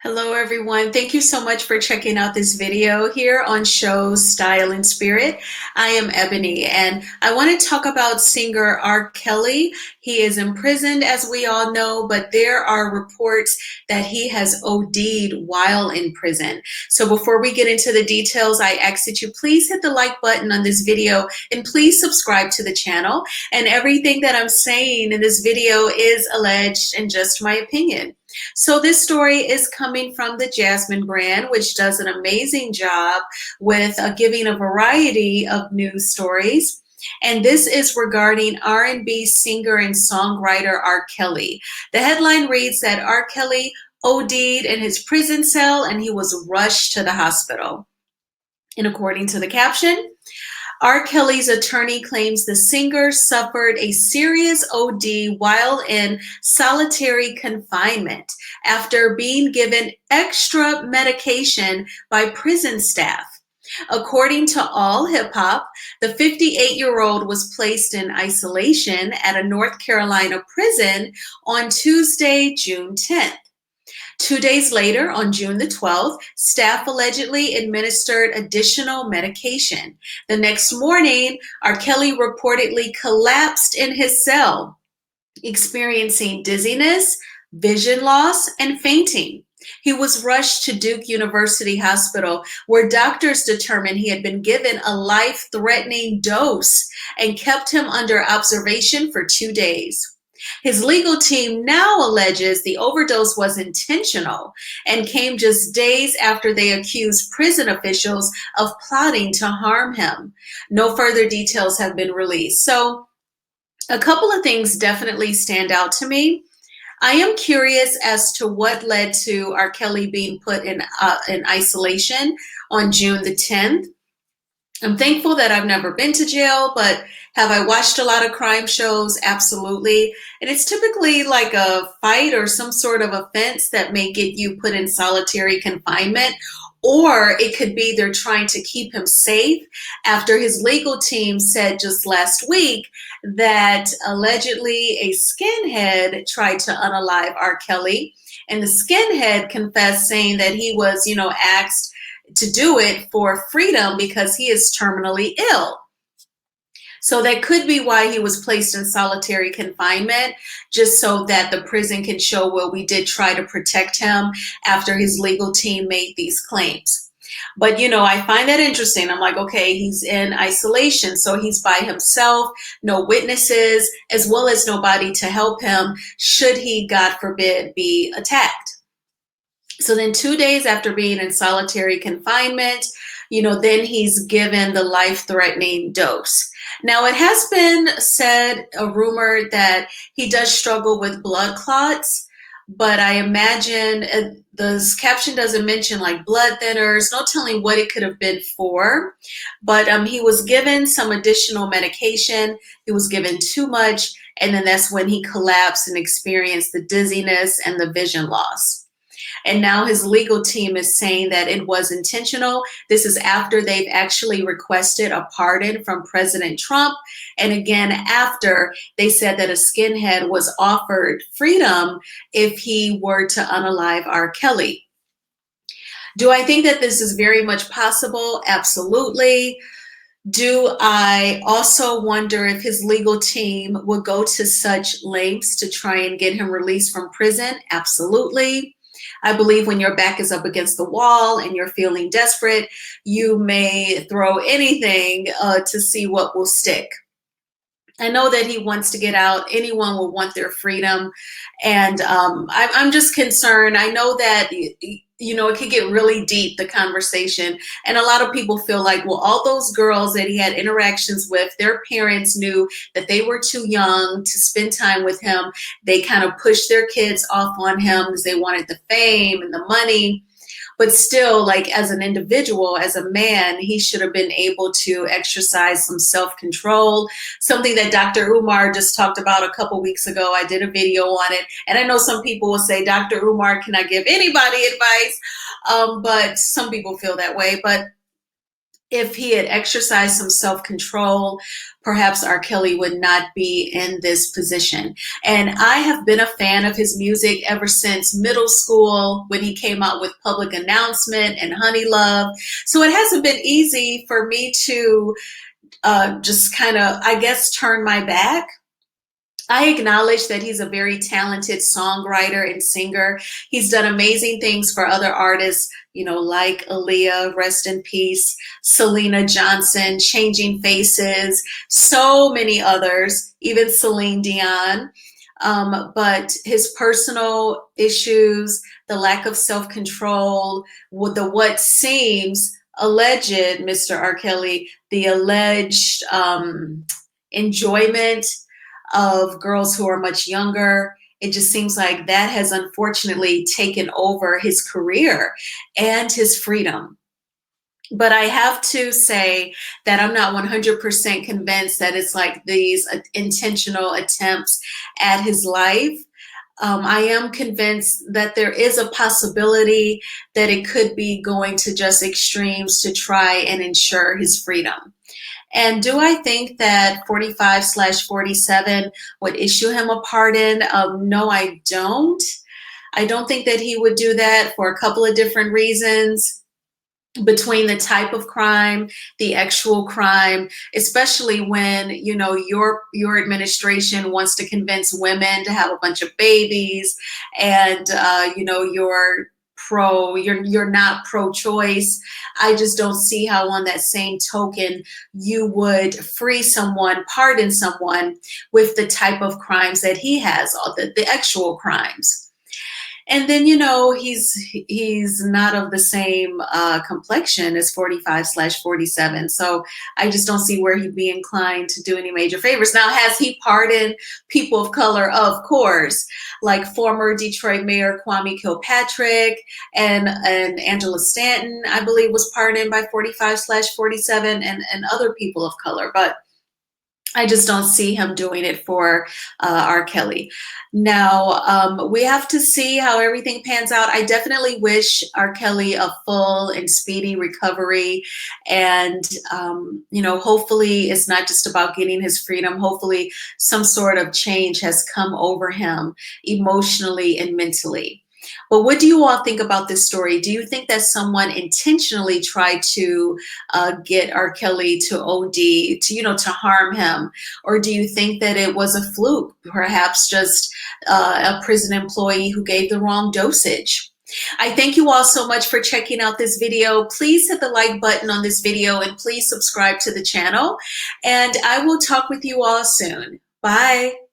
Hello, everyone. Thank you so much for checking out this video here on Shows Style and Spirit. I am Ebony, and I want to talk about singer R. Kelly. He is imprisoned, as we all know, but there are reports that he has OD'd while in prison. So before we get into the details, I ask that you please hit the like button on this video and please subscribe to the channel. And everything that I'm saying in this video is alleged and just my opinion. So this story is coming from the Jasmine brand, which does an amazing job with giving a variety of news stories. And this is regarding R&B singer and songwriter R. Kelly. The headline reads that R. Kelly OD'd in his prison cell and he was rushed to the hospital. And according to the caption, R. Kelly's attorney claims the singer suffered a serious OD while in solitary confinement after being given extra medication by prison staff. According to All Hip Hop, the 58-year-old was placed in isolation at a North Carolina prison on Tuesday, June 10th. 2 days later, on June the 12th, staff allegedly administered additional medication. The next morning, R. Kelly reportedly collapsed in his cell, experiencing dizziness, vision loss, and fainting. He was rushed to Duke University Hospital, where doctors determined he had been given a life-threatening dose and kept him under observation for 2 days. His legal team now alleges the overdose was intentional and came just days after they accused prison officials of plotting to harm him. No further details have been released. So, a couple of things definitely stand out to me. I am curious as to what led to R. Kelly being put in isolation on June the 10th. I'm thankful that I've never been to jail, but have I watched a lot of crime shows? Absolutely. And it's typically like a fight or some sort of offense that may get you put in solitary confinement, or it could be they're trying to keep him safe after his legal team said just last week that allegedly a skinhead tried to unalive R. Kelly. And the skinhead confessed, saying that he was, asked to do it for freedom because he is terminally ill. So that could be why he was placed in solitary confinement, just so that the prison can show, well, we did try to protect him after his legal team made these claims. But, I find that interesting. I'm like, okay, he's in isolation, so he's by himself, no witnesses, as well as nobody to help him should he, God forbid, be attacked. So then 2 days after being in solitary confinement, then he's given the life-threatening dose. Now, it has been said, a rumor, that he does struggle with blood clots, but I imagine the caption doesn't mention like blood thinners, no telling what it could have been for. But he was given some additional medication. He was given too much, and then that's when he collapsed and experienced the dizziness and the vision loss. And now his legal team is saying that it was intentional. This is after they've actually requested a pardon from President Trump. And again, after they said that a skinhead was offered freedom if he were to unalive R. Kelly. Do I think that this is very much possible? Absolutely. Do I also wonder if his legal team would go to such lengths to try and get him released from prison? Absolutely. I believe when your back is up against the wall and you're feeling desperate, you may throw anything to see what will stick. I know that he wants to get out. Anyone will want their freedom. And I'm just concerned. I know that, it could get really deep, the conversation. And a lot of people feel like, well, all those girls that he had interactions with, their parents knew that they were too young to spend time with him. They kind of pushed their kids off on him because they wanted the fame and the money. But still, like, as an individual, as a man, he should have been able to exercise some self-control, something that Dr. Umar just talked about a couple weeks ago. I did a video on it. And I know some people will say, Dr. Umar cannot give anybody advice, but some people feel that way. But if he had exercised some self-control, perhaps R. Kelly would not be in this position. And I have been a fan of his music ever since middle school when he came out with Public Announcement and Honey Love. So it hasn't been easy for me to just kind of, I guess, turn my back. I acknowledge that he's a very talented songwriter and singer. He's done amazing things for other artists, like Aaliyah, rest in peace, Selena Johnson, Changing Faces, so many others, even Celine Dion. But his personal issues, the lack of self-control, with the what seems alleged, Mr. R. Kelly, the alleged enjoyment of girls who are much younger. It just seems like that has unfortunately taken over his career and his freedom. But I have to say that I'm not 100% convinced that it's like these intentional attempts at his life. I am convinced that there is a possibility that it could be going to just extremes to try and ensure his freedom. And do I think that 45/47 would issue him a pardon? No, I don't. I don't think that he would do that for a couple of different reasons between the type of crime, the actual crime, especially when your administration wants to convince women to have a bunch of babies, and you're not pro-choice. I just don't see how on that same token you would free someone, pardon someone with the type of crimes that he has, all the actual crimes. And then, he's not of the same complexion as 45/47. So I just don't see where he'd be inclined to do any major favors. Now, has he pardoned people of color? Of course, like former Detroit Mayor Kwame Kilpatrick and Angela Stanton, I believe, was pardoned by 45/47, and other people of color. But I just don't see him doing it for R. Kelly. Now, we have to see how everything pans out. I definitely wish R. Kelly a full and speedy recovery. And, hopefully it's not just about getting his freedom. Hopefully some sort of change has come over him emotionally and mentally. But what do you all think about this story? Do you think that someone intentionally tried to get R. Kelly to OD, to harm him? Or do you think that it was a fluke, perhaps just a prison employee who gave the wrong dosage? I thank you all so much for checking out this video. Please hit the like button on this video and please subscribe to the channel. And I will talk with you all soon. Bye.